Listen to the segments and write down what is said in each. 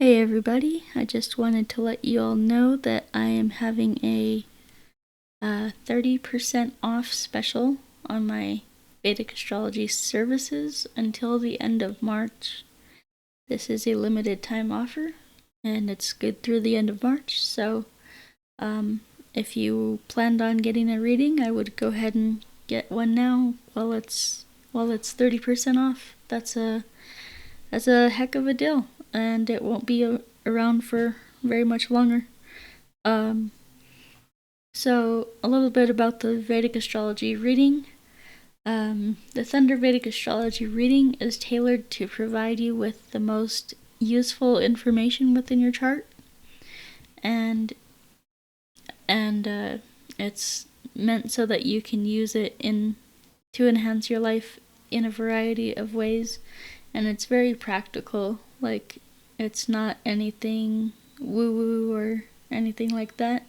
Hey everybody, I just wanted to let you all know that I am having a 30% off special on my Vedic Astrology services until the end of March. This is a limited time offer and it's good through the end of March, so if you planned on getting a reading, I would go ahead and get one now while it's 30% off. That's a heck of a deal, and it won't be around for very much longer. So a little bit about the Vedic Astrology reading. The Thunder Vedic Astrology reading is tailored to provide you with the most useful information within your chart, and it's meant so that you can use it to enhance your life in a variety of ways, and it's very practical. Like, it's not anything woo-woo or anything like that.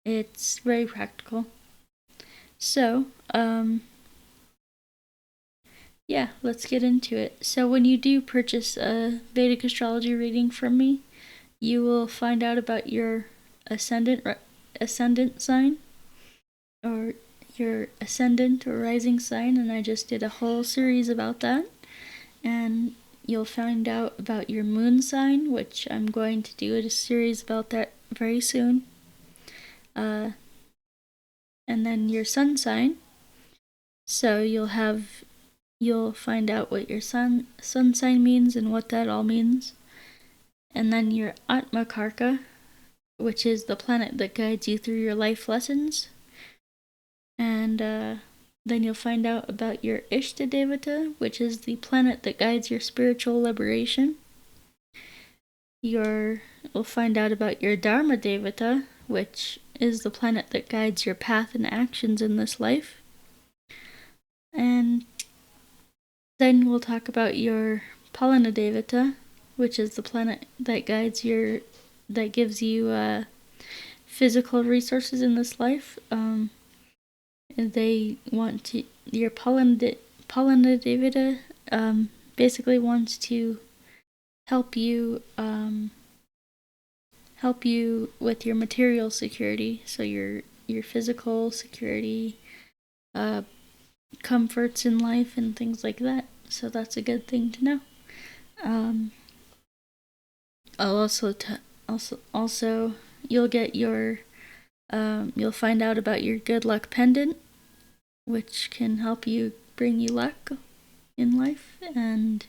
It's very practical. So, yeah, let's get into it. So when you do purchase a Vedic Astrology reading from me, you will find out about your ascendant sign, or your ascendant or rising sign, and I just did a whole series about that. And you'll find out about your moon sign, which I'm going to do a series about that very soon. And then your sun sign. So you'll find out what your sun sign means and what that all means. And then your Atma Karka, which is the planet that guides you through your life lessons. And then you'll find out about your Ishta Devata, which is the planet that guides your spiritual liberation. You'll find out about your Dharma Devata, which is the planet that guides your path and actions in this life. And then we'll talk about your Palana Devata, which is the planet that gives you physical resources in this life. Your Palana Devata basically wants to help you with your material security, so your physical security, comforts in life and things like that. So that's a good thing to know. I'll also you'll get your you'll find out about your good luck pendant, which can help you bring you luck in life. And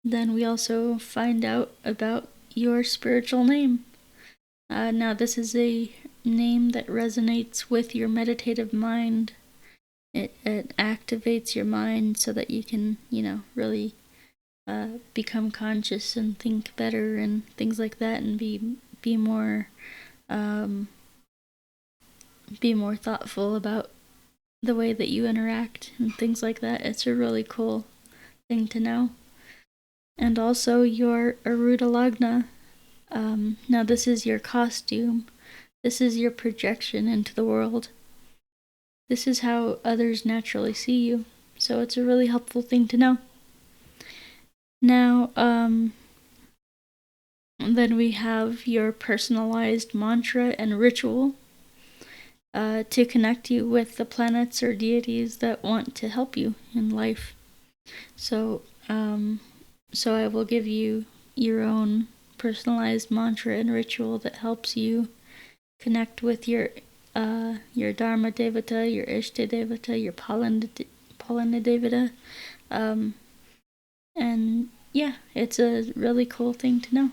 then we also find out about your spiritual name. Now this is a name that resonates with your meditative mind. It activates your mind so that you can, really become conscious and think better and things like that, and be more thoughtful about the way that you interact and things like that. It's a really cool thing to know. And also your Aruda Lagna. Now this is your costume. This is your projection into the world. This is how others naturally see you. So it's a really helpful thing to know. Now, then we have your personalized mantra and ritual to connect you with the planets or deities that want to help you in life. So I will give you your own personalized mantra and ritual that helps you connect with your Dharma Devata, your Ishta Devata, your Palana Devata. And yeah, it's a really cool thing to know.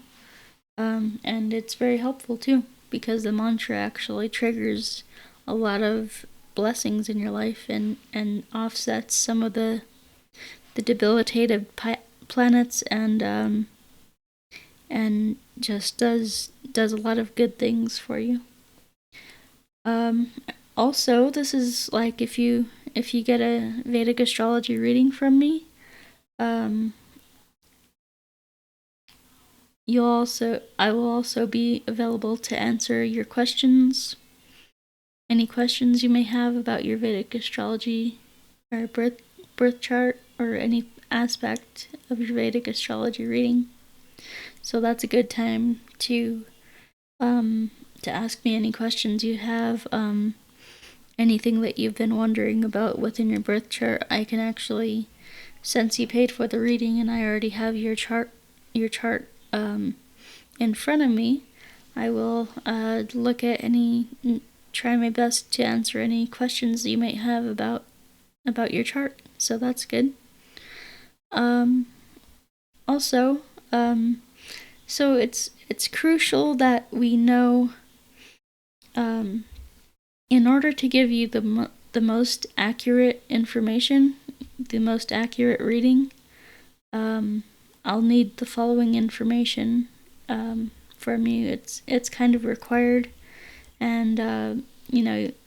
And it's very helpful too, because the mantra actually triggers a lot of blessings in your life and offsets some of the debilitated planets, and just does a lot of good things for you. Also, this is like if you get a Vedic Astrology reading from me, I will also be available to answer your questions. Any questions you may have about your Vedic Astrology or birth chart, or any aspect of your Vedic Astrology reading. So that's a good time to ask me any questions you have. Anything that you've been wondering about within your birth chart. I can actually, since you paid for the reading and I already have your chart in front of me, I will look at try my best to answer any questions you might have about your chart. So that's good. Also, so it's crucial that we know, in order to give you the most accurate information, the most accurate reading, I'll need the following information from you. It's kind of required, and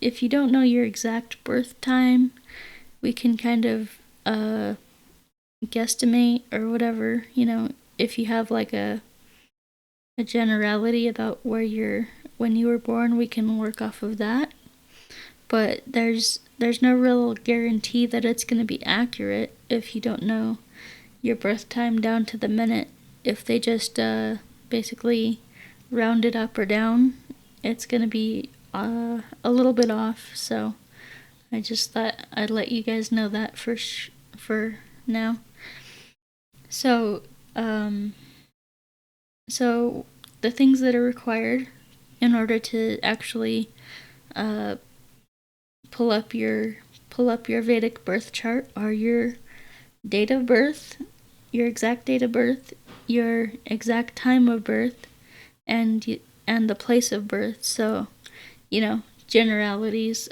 if you don't know your exact birth time, we can kind of guesstimate or whatever. If you have like a generality about when you were born, we can work off of that. But there's no real guarantee that it's going to be accurate if you don't know your birth time down to the minute. If they just basically round it up or down, it's going to be a little bit off. So I just thought I'd let you guys know that for now. So so the things that are required in order to actually pull up your Vedic birth chart are your date of birth, your exact date of birth, your exact time of birth, and the place of birth. So, generalities,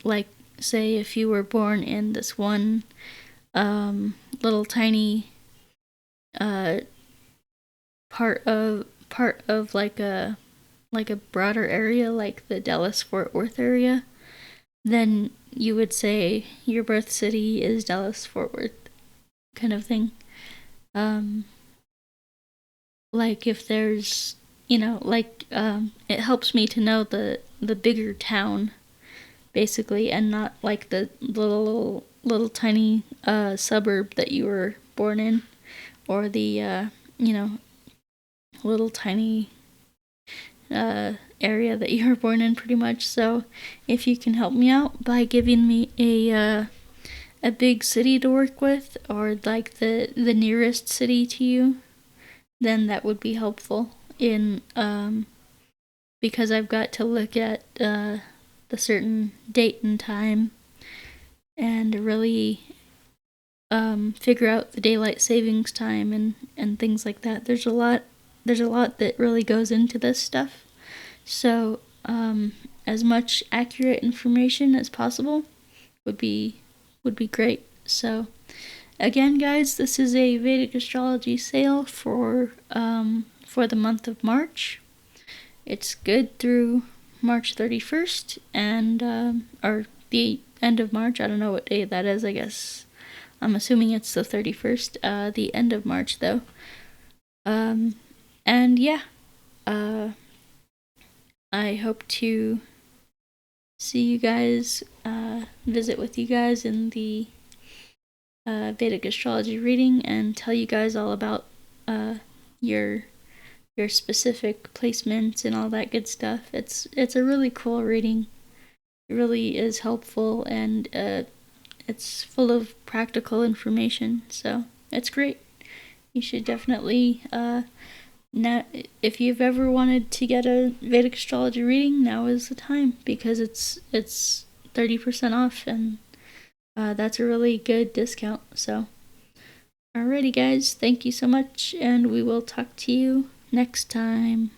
like say if you were born in this one little tiny part of like a broader area, like the Dallas-Fort Worth area, then you would say your birth city is Dallas-Fort Worth, kind of thing. Like if there's, it helps me to know the bigger town, basically, and not like the little tiny suburb that you were born in, or the little tiny area that you were born in, pretty much. So if you can help me out by giving me a big city to work with, or like the nearest city to you, then that would be helpful in because I've got to look at the certain date and time and really figure out the daylight savings time and things like that. There's a lot that really goes into this stuff. So as much accurate information as possible would be great. So again, guys, this is a Vedic Astrology sale for the month of March. It's good through March 31st and or the end of March. I don't know what day that is. I guess I'm assuming it's the 31st. The end of March, though. And yeah, I hope to see you guys, visit with you guys in the Vedic Astrology reading, and tell you guys all about your specific placements and all that good stuff. It's a really cool reading. It really is helpful, and it's full of practical information, so it's great. You should definitely, now, if you've ever wanted to get a Vedic Astrology reading, now is the time, because it's 30% off, and that's a really good discount. So alrighty, guys, thank you so much, and we will talk to you next time.